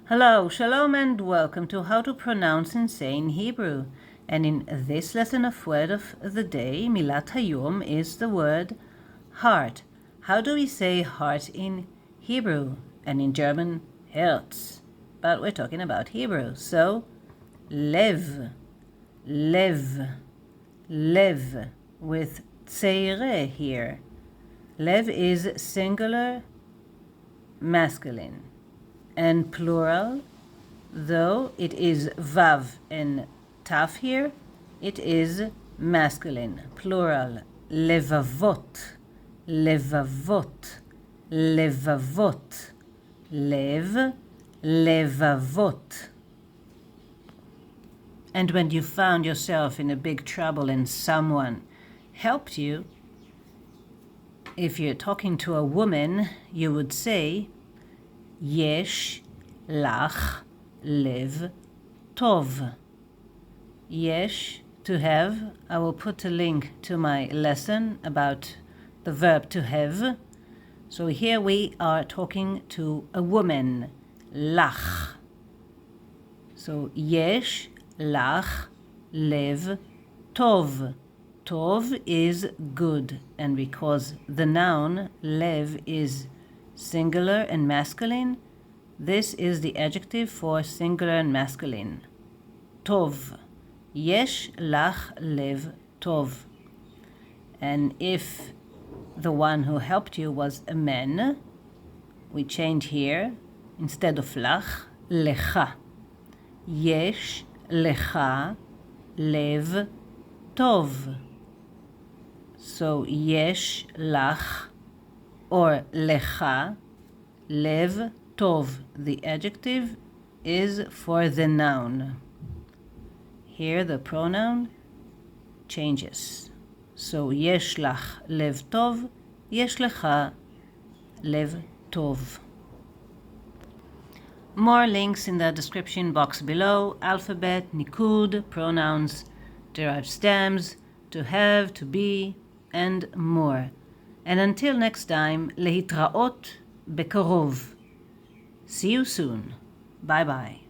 Hello, Shalom, and welcome to How to Pronounce and Say in Hebrew. And in this lesson of Word of the Day, Milat Hayom is the word heart. How do we say heart in Hebrew? And in German, Herz. But we're talking about Hebrew. So, lev, lev, lev, with tseire here. Lev is singular, masculine. And plural, though it is vav and taf here, it is masculine, plural, levavot, levavot, levavot, lev, levavot. And when you found yourself in a big trouble and someone helped you, if you're talking to a woman, you would say, Yesh lach lev tov. Yesh, to have. I will put a link to my lesson about the verb to have. So here we are talking to a woman, lach. So yesh lach lev tov. Tov is good, and because the noun lev is singular and masculine, this is the adjective for singular and masculine. Tov. Yesh lach lev tov. And if the one who helped you was a man, we change here, instead of lach, lecha. Yesh lecha lev tov. So yesh lach or lecha, lev tov. The adjective is for the noun. Here the pronoun changes. So yesh lach lev tov, yesh lecha lev tov. More links in the description box below. Alphabet, Niqqud, pronouns, derived stems, to have, to be, and more. And until next time, להתראות בקרוב. See you soon. Bye bye.